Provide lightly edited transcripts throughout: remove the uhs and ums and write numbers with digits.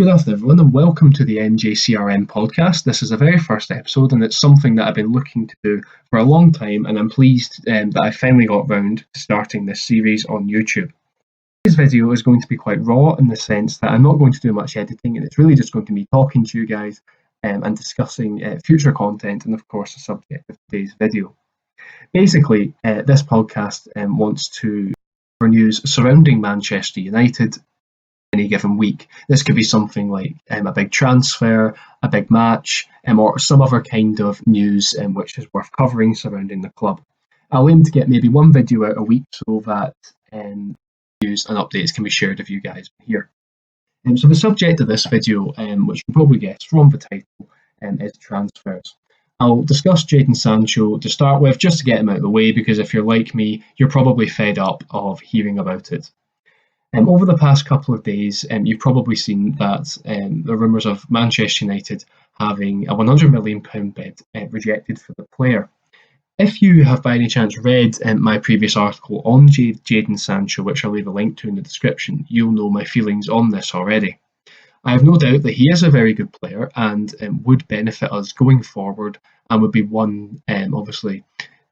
Good afternoon, everyone, and welcome to the MJCRM podcast. This is the very first episode, and it's something that I've been looking to do for a long time, and I'm pleased that I finally got round to starting this series on YouTube. This video is going to be quite raw in the sense that I'm not going to do much editing, and it's really just going to be talking to you guys and discussing future content, and of course the subject of today's video. Basically, this podcast wants to cover news surrounding Manchester United any given week. This could be something like a big transfer, a big match, or some other kind of news which is worth covering surrounding the club. I'll aim to get maybe one video out a week so that news and updates can be shared with you guys here. So the subject of this video, which you can probably guess from the title, is transfers. I'll discuss Jadon Sancho to start with, just to get him out of the way, because if you're like me, you're probably fed up of hearing about it. Over the past couple of days, you've probably seen that the rumours of Manchester United having a £100 million bid rejected for the player. If you have by any chance read my previous article on Jadon Sancho, which I'll leave a link to in the description, you'll know my feelings on this already. I have no doubt that he is a very good player and would benefit us going forward and would be one, obviously,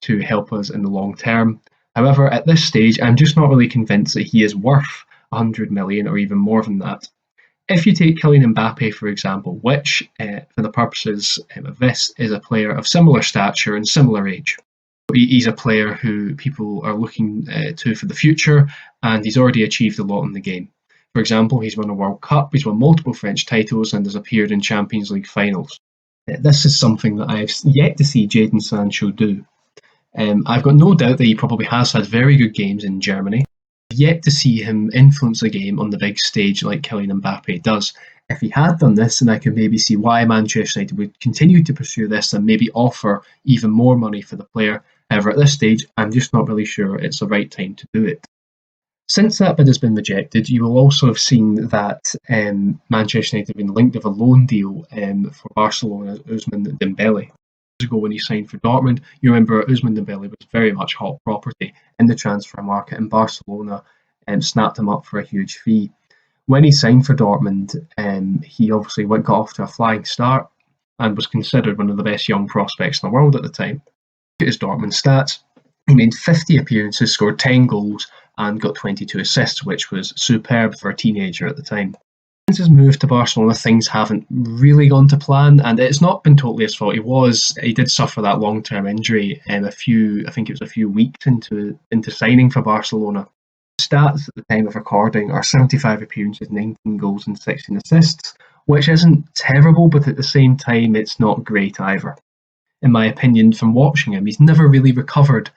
to help us in the long term. However, at this stage, I'm just not really convinced that he is worth 100 million or even more than that. If you take Kylian Mbappe, for example, which, for the purposes of this, is a player of similar stature and similar age. He's a player who people are looking to for the future, and he's already achieved a lot in the game. For example, he's won a World Cup, he's won multiple French titles, and has appeared in Champions League finals. This is something that I've yet to see Jadon Sancho do. I've got no doubt that he probably has had very good games in Germany. I've yet to see him influence the game on the big stage like Kylian Mbappe does. If he had done this, then I could maybe see why Manchester United would continue to pursue this and maybe offer even more money for the player. However, at this stage, I'm just not really sure it's the right time to do it. Since that bid has been rejected, you will also have seen that Manchester United have been linked with a loan deal for Barcelona's Ousmane Dembele. Ago when he signed for Dortmund, you remember Ousmane Dembele was very much hot property in the transfer market, and Barcelona snapped him up for a huge fee. When he signed for Dortmund, he obviously got off to a flying start and was considered one of the best young prospects in the world at the time. Look at his Dortmund stats. He made 50 appearances, scored 10 goals, and got 22 assists, which was superb for a teenager at the time. Since his move to Barcelona, things haven't really gone to plan, and it's not been totally his fault. He did suffer that long-term injury I think it was a few weeks into signing for Barcelona. Stats at the time of recording are 75 appearances, 19 goals and 16 assists, which isn't terrible, but at the same time it's not great either. In my opinion, from watching him, he's never really recovered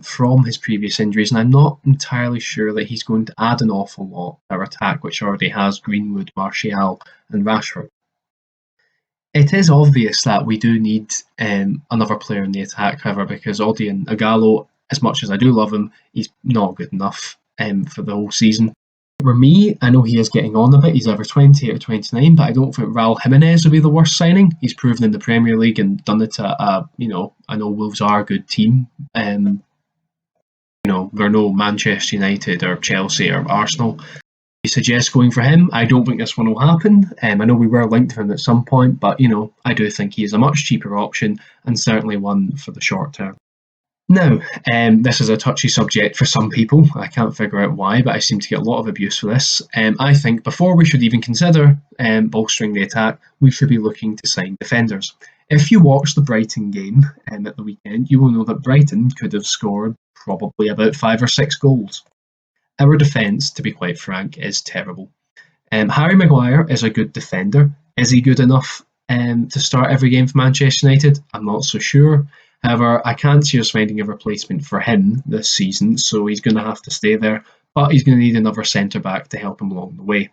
from his previous injuries, and I'm not entirely sure that he's going to add an awful lot to our attack, which already has Greenwood, Martial and Rashford. It is obvious that we do need another player in the attack, however, because Odion Ighalo, as much as I do love him, he's not good enough for the whole season. For me, I know he is getting on a bit. He's either 28 or 29, but I don't think Raul Jimenez will be the worst signing. He's proven in the Premier League and done it at I know Wolves are a good team. They're no Manchester United or Chelsea or Arsenal. He suggests going for him. I don't think this one will happen. I know we were linked to him at some point, but I do think he is a much cheaper option and certainly one for the short term. Now, this is a touchy subject for some people. I can't figure out why, but I seem to get a lot of abuse for this. I think before we should even consider bolstering the attack, we should be looking to sign defenders. If you watch the Brighton game at the weekend, you will know that Brighton could have scored probably about 5 or 6 goals. Our defence, to be quite frank, is terrible. Harry Maguire is a good defender. Is he good enough to start every game for Manchester United? I'm not so sure. However, I can't see us finding a replacement for him this season, so he's going to have to stay there, but he's going to need another centre-back to help him along the way.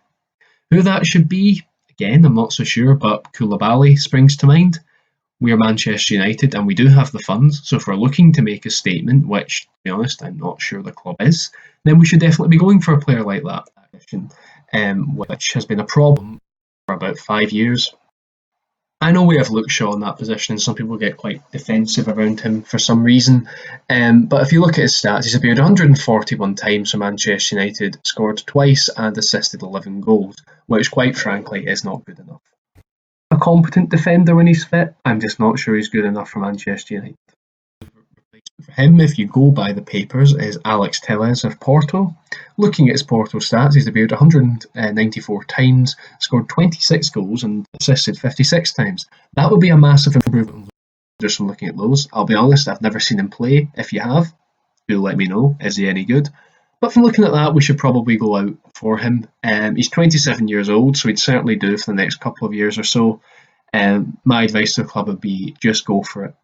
Who that should be, again, I'm not so sure, but Koulibaly springs to mind. We are Manchester United and we do have the funds, so if we're looking to make a statement, which, to be honest, I'm not sure the club is, then we should definitely be going for a player like that, which has been a problem for about 5 years. I know we have Luke Shaw in that position, and some people get quite defensive around him for some reason. But if you look at his stats, he's appeared 141 times for Manchester United, scored twice, and assisted 11 goals, which, quite frankly, is not good enough. A competent defender when he's fit, I'm just not sure he's good enough for Manchester United. For him, if you go by the papers, is Alex Telles of Porto. Looking at his Porto stats, he's appeared 194 times, scored 26 goals, and assisted 56 times. That would be a massive improvement just from looking at those. I'll be honest, I've never seen him play. If you have, do let me know. Is he any good? But from looking at that, we should probably go out for him. He's 27 years old, so he'd certainly do for the next couple of years or so. My advice to the club would be just go for it.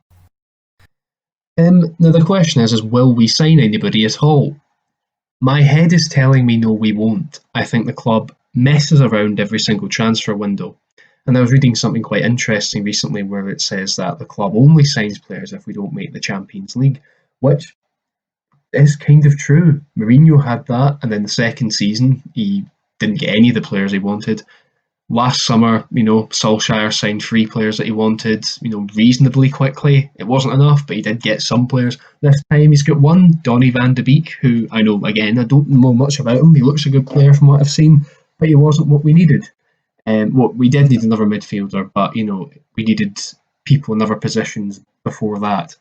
Now the question is will we sign anybody at all? My head is telling me no, we won't. I think the club messes around every single transfer window. And I was reading something quite interesting recently where it says that the club only signs players if we don't make the Champions League, which is kind of true. Mourinho had that, and then the second season he didn't get any of the players he wanted. Last summer, Solskjaer signed 3 players that he wanted, reasonably quickly. It wasn't enough, but he did get some players. This time he's got one, Donny van de Beek, who I know, again, I don't know much about him. He looks a good player from what I've seen, but he wasn't what we needed. We did need another midfielder, but, we needed people in other positions before that.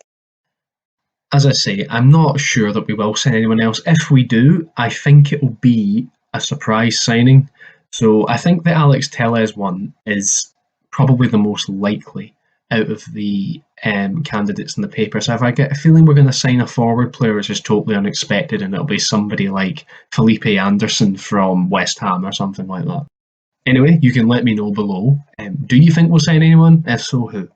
As I say, I'm not sure that we will sign anyone else. If we do, I think it will be a surprise signing. So I think the Alex Telles one is probably the most likely out of the candidates in the paper. So if I get a feeling we're going to sign a forward player which is totally unexpected, and it'll be somebody like Felipe Anderson from West Ham or something like that. Anyway, you can let me know below. Do you think we'll sign anyone? If so, who?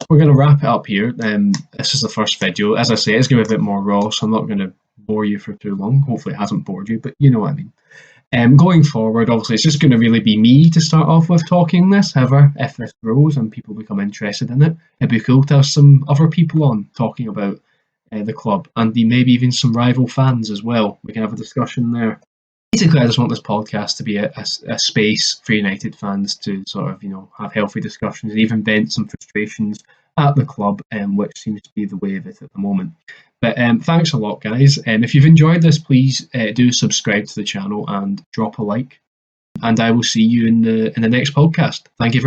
We're going to wrap it up here. This is the first video. As I say, it's going to be a bit more raw, so I'm not going to bore you for too long. Hopefully it hasn't bored you, but you know what I mean. Going forward, obviously, it's just going to really be me to start off with talking this. However, if this grows and people become interested in it, it'd be cool to have some other people on talking about the club, and maybe even some rival fans as well. We can have a discussion there. Basically, I just want this podcast to be a space for United fans to sort of, have healthy discussions and even vent some frustrations at the club, which seems to be the way of it at the moment. But thanks a lot, guys. If you've enjoyed this, please do subscribe to the channel and drop a like. And I will see you in the next podcast. Thank you very much.